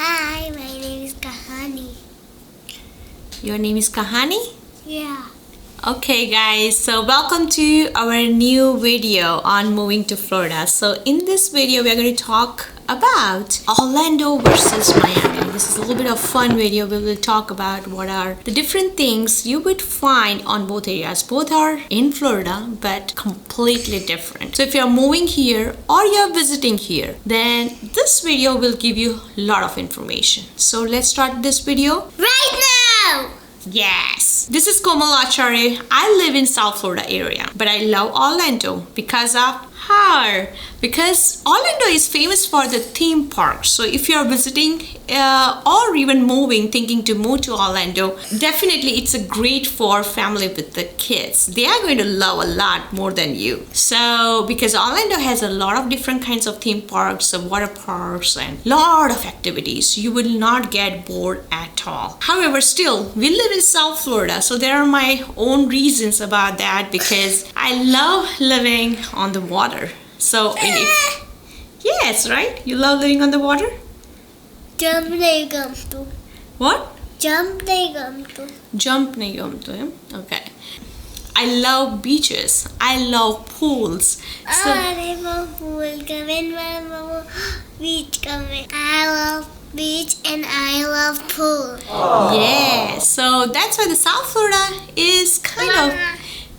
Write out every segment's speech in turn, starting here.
Hi, my name is Kahani. Your name is Kahani? Yeah. Okay guys, so welcome to our new video on moving to Florida. So in this video we are going to talk about Orlando versus Miami. This is a little bit of fun video. We will talk about what are the different things you would find on both areas. Both are in Florida but completely different. So if you're moving here or you're visiting here, then this video will give you a lot of information. So let's start this video Right now! Yes, this is Komal Acharya. I live in South Florida area, but I love Orlando because of her. Because Orlando is famous for the theme parks. So if you're visiting or even moving, thinking to move to Orlando, definitely it's a great for family with the kids. They are going to love a lot more than you. So because Orlando has a lot of different kinds of theme parks, water parks, and lot of activities, you will not get bored at all. However, still we live in South Florida, so there are my own reasons about that because I love living on the water. So yes, right? You love living on the water? Jump nahi gamtu. What? Jump nahi gamtu. Jump nahi gamtu hai? Okay. I love beaches. I love pools. So I love pool coming. Beach coming. I love beach and I love pool. yeah, so that's why the South Florida is kind of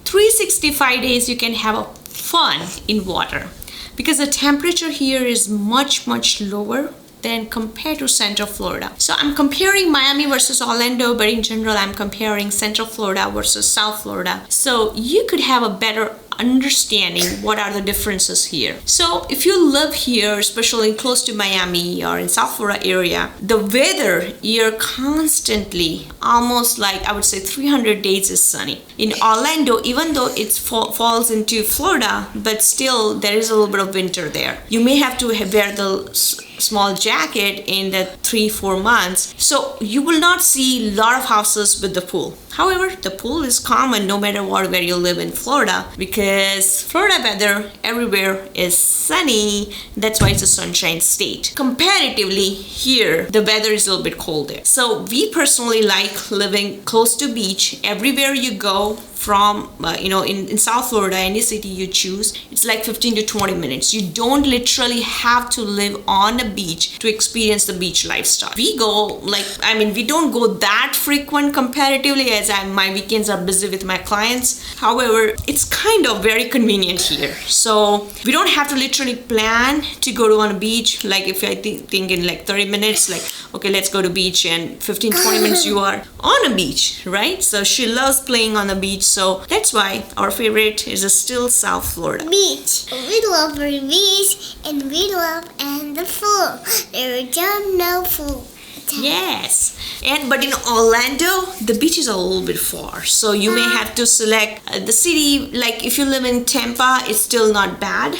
365 days you can have a fun in water because the temperature here is much lower than compared to Central Florida. So I'm comparing Miami versus Orlando, but in general I'm comparing Central Florida versus South Florida. So you could have a better understanding what are the differences here. So if you live here, especially close to Miami or in South Florida area, the weather you're constantly, almost like I would say 300 days is sunny. In Orlando, even though it falls into Florida, but still there is a little bit of winter there. You may have to wear the small jacket in the 3-4 months, so you will not see a lot of houses with the pool. However, the pool is common no matter where you live in Florida because Florida weather everywhere is sunny. That's why it's a sunshine state. Comparatively here, the weather is a little bit colder. So we personally like living close to beach. Everywhere you go from, in South Florida, any city you choose, it's like 15 to 20 minutes. You don't literally have to live on a beach to experience the beach lifestyle. We go we don't go that frequent comparatively as my weekends are busy with my clients. However, it's kind of very convenient here. So we don't have to literally plan to go on a beach. Like if I think in like 30 minutes, like, okay, let's go to beach, and 15-20 minutes you are on a beach, right? So she loves playing on the beach. So that's why our favorite is still South Florida. Beach. We love the beach and we love the pool. There is no pool. Yes, but in Orlando the beaches are a little bit far, so you may have to select the city. Like if you live in Tampa, it's still not bad.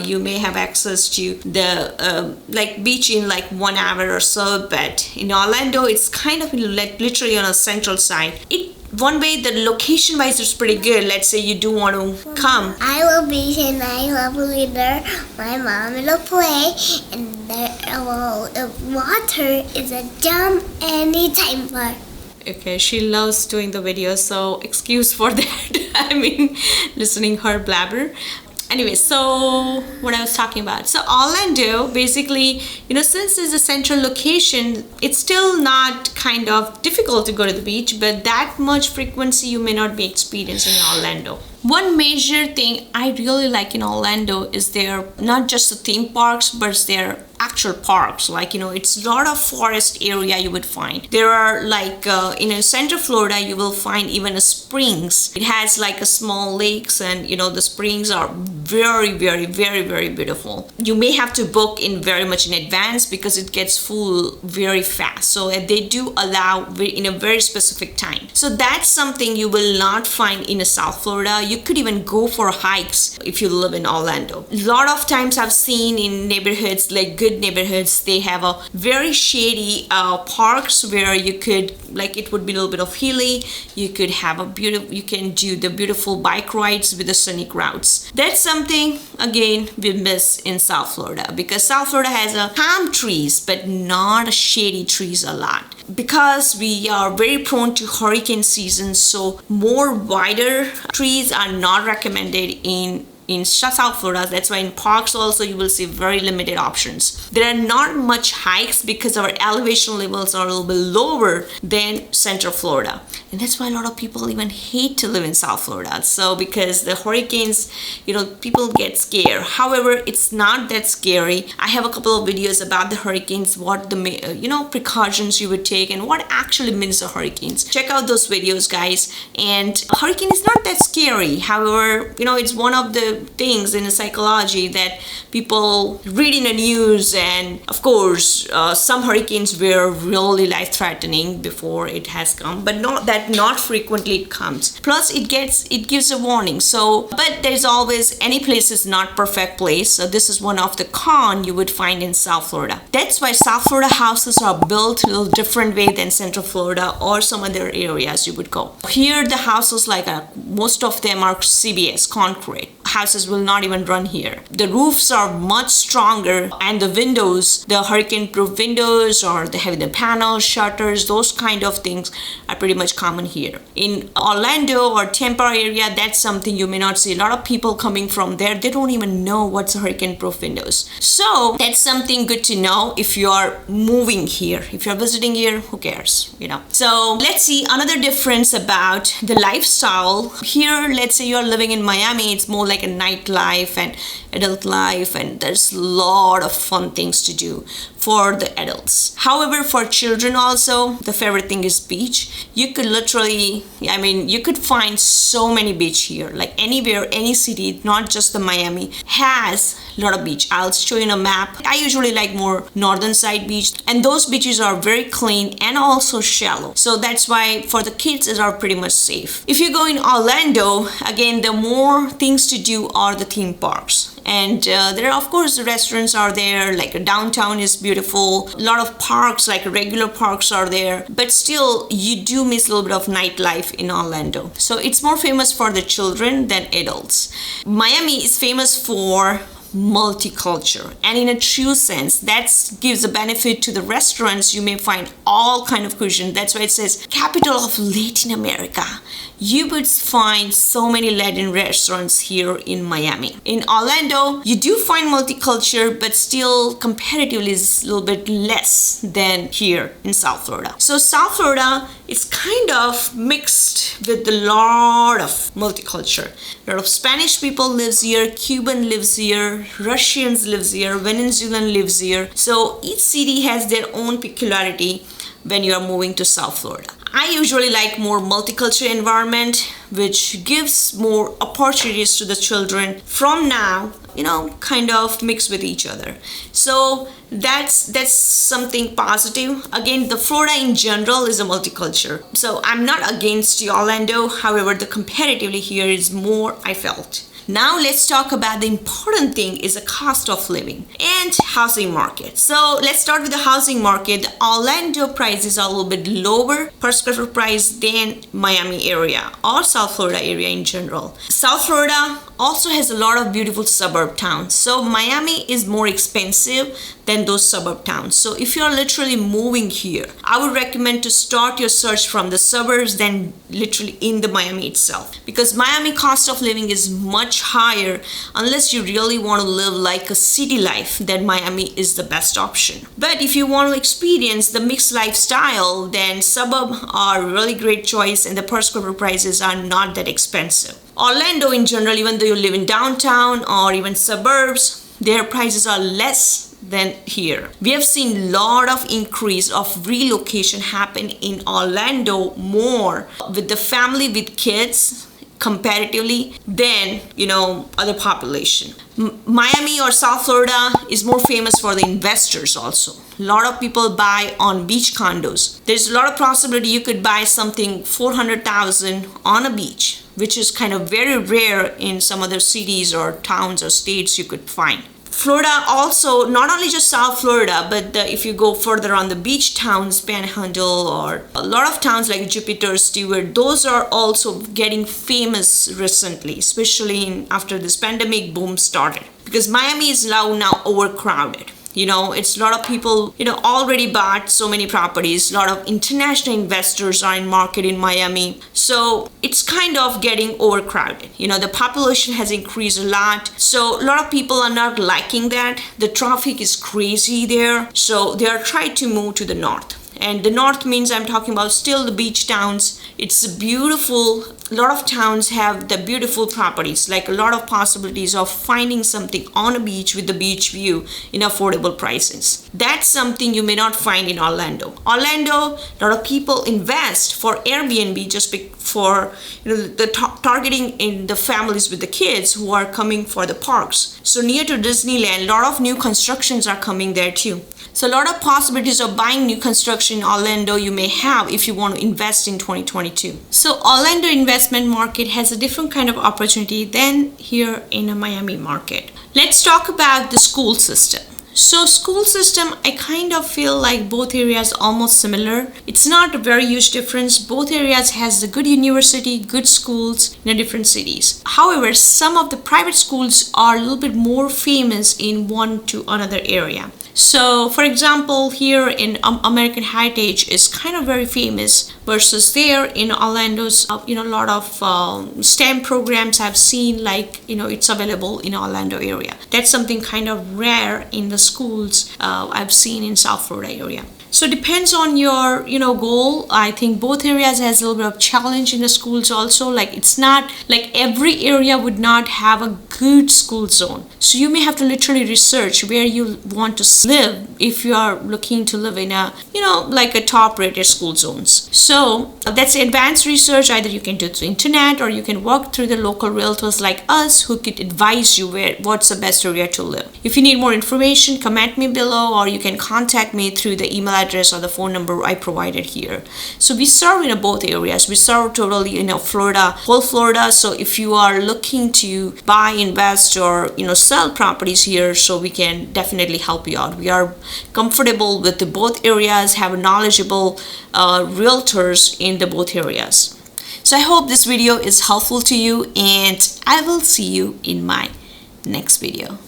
You may have access to the beach in like 1 hour or so, but in Orlando it's kind of literally on a central side. One way the location wise is pretty good. Let's say you do want to come. I love beach and I love leader. My mom will play and the water is a jump anytime for. Okay, she loves doing the videos, so excuse for that. Listening her blabber. Anyway, so what I was talking about. So Orlando, basically, since it's a central location, it's still not kind of difficult to go to the beach, but that much frequency you may not be experiencing in Orlando. One major thing I really like in Orlando is their, not just the theme parks, but their actual parks. It's a lot of forest area you would find. There are in Central Florida, you will find even springs. It has a small lakes, and the springs are very beautiful. You may have to book in very much in advance because it gets full very fast. So they do allow in a very specific time. So that's something you will not find in South Florida. You could even go for hikes if you live in Orlando. A lot of times I've seen in neighborhoods, like good neighborhoods, they have a very shady parks where you could, like, it would be a little bit of hilly. You could have you can do the beautiful bike rides with the scenic routes. That's something, again, we miss in South Florida, because South Florida has a palm trees, but not shady trees a lot. Because we are very prone to hurricane season, so more wider trees are not recommended in South Florida. That's why in parks also you will see very limited options. There are not much hikes because our elevation levels are a little bit lower than Central Florida, and that's why a lot of people even hate to live in South Florida. So because the hurricanes, people get scared. However, it's not that scary. I have a couple of videos about the hurricanes, what the precautions you would take, and what actually means the hurricanes. Check out those videos, guys. And a hurricane is not that scary. However, it's one of the things in the psychology that people read in the news, and of course some hurricanes were really life-threatening before it has come, but not frequently it comes. Plus it gives a warning. So but there's always, any place is not perfect place, so this is one of the con you would find in South Florida. That's why South Florida houses are built a little different way than Central Florida or some other areas you would go. Here the houses, like most of them are CBS, concrete. Houses will not even run here. The roofs are much stronger, and the windows, the hurricane-proof windows, or they have the panels, shutters, those kind of things are pretty much common here. In Orlando or Tampa area, that's something you may not see. A lot of people coming from there, they don't even know what's hurricane-proof windows. So that's something good to know if you are moving here. If you're visiting here, who cares, So let's see another difference about the lifestyle. Here, let's say you're living in Miami, it's more like a nightlife and adult life, and there's a lot of fun things to do for the adults. However, for children also, the favorite thing is beach. You could literally, you could find so many beach here, like anywhere, any city, not just the Miami, has a lot of beach. I'll show you in a map. I usually like more northern side beach, and those beaches are very clean and also shallow. So that's why for the kids it are pretty much safe. If you go in Orlando, again, the more things to do are the theme parks. And there are, of course, the restaurants are there, like downtown is beautiful. A lot of parks, like regular parks, are there, but still you do miss a little bit of nightlife in Orlando. So it's more famous for the children than adults. Miami is famous for multicultural, and in a true sense that gives a benefit to the restaurants. You may find all kind of cuisine. That's why it says capital of Latin America. You would find so many Latin restaurants here in Miami. In Orlando you do find multicultural, but still comparatively is a little bit less than here in South Florida. So South Florida is kind of mixed with a lot of multicultural. A lot of Spanish people lives here, Cuban lives here, Russians lives here, Venezuelan lives here. So each city has their own peculiarity when you are moving to South Florida. I usually like more multicultural environment, which gives more opportunities to the children from now, kind of mix with each other. So that's something positive. Again, the Florida in general is a multicultural. So I'm not against Orlando. However, the comparatively here is more, I felt. Now let's talk about the important thing is the cost of living and housing market. So let's start with the housing market. The Orlando prices are a little bit lower per square foot price than Miami area or South Florida area in general. South Florida also has a lot of beautiful suburb towns. So Miami is more expensive than those suburb towns. So if you're literally moving here, I would recommend to start your search from the suburbs than literally in the Miami itself, because Miami cost of living is much higher. Unless you really want to live like a city life, then Miami is the best option. But if you want to experience the mixed lifestyle, then suburb are a really great choice, and the per square foot prices are not that expensive. Orlando in general, even though you live in downtown or even suburbs, their prices are less than here. We have seen a lot of increase of relocation happen in Orlando more with the family with kids comparatively than, other population. Miami or South Florida is more famous for the investors also. A lot of people buy on beach condos. There's a lot of possibility you could buy something $400,000 on a beach, which is kind of very rare in some other cities or towns or states you could find. Florida also, not only just South Florida, but if you go further on the beach towns, Panhandle, or a lot of towns like Jupiter, Stewart, those are also getting famous recently, especially after this pandemic boom started. Because Miami is now overcrowded. It's a lot of people, already bought so many properties. A lot of international investors are in market in Miami. So it's kind of getting overcrowded. The population has increased a lot. So a lot of people are not liking that. The traffic is crazy there. So they are trying to move to the north. And the north means I'm talking about still the beach towns. It's beautiful. A lot of towns have the beautiful properties, like a lot of possibilities of finding something on a beach with the beach view in affordable prices. That's something you may not find in Orlando. Orlando, a lot of people invest for Airbnb just for targeting in the families with the kids who are coming for the parks. So near to Disneyland, a lot of new constructions are coming there too. So a lot of possibilities of buying new construction in Orlando you may have if you want to invest in 2022. So Orlando investment market has a different kind of opportunity than here in a Miami market. Let's talk about the school system. So school system, I kind of feel like both areas almost similar. It's not a very huge difference. Both areas has a good university, good schools in different cities. However, some of the private schools are a little bit more famous in one to another area. So for example, here in American Heritage is kind of very famous versus there in Orlando's, a lot of STEM programs I've seen, like, it's available in Orlando area. That's something kind of rare in the schools I've seen in South Florida area. So it depends on your, goal. I think both areas has a little bit of challenge in the schools also. Like it's not like every area would not have a good school zone. So you may have to literally research where you want to live if you are looking to live in a, like a top rated school zones. So that's advanced research. Either you can do it through internet or you can work through the local realtors like us who could advise you what's the best area to live. If you need more information, comment me below, or you can contact me through the email address or the phone number I provided here. So we serve in both areas. We serve totally Florida, whole Florida. So if you are looking to buy, invest, or sell properties here, so we can definitely help you out. We are comfortable with the both areas, have knowledgeable realtors in the both areas. So I hope this video is helpful to you, and I will see you in my next video.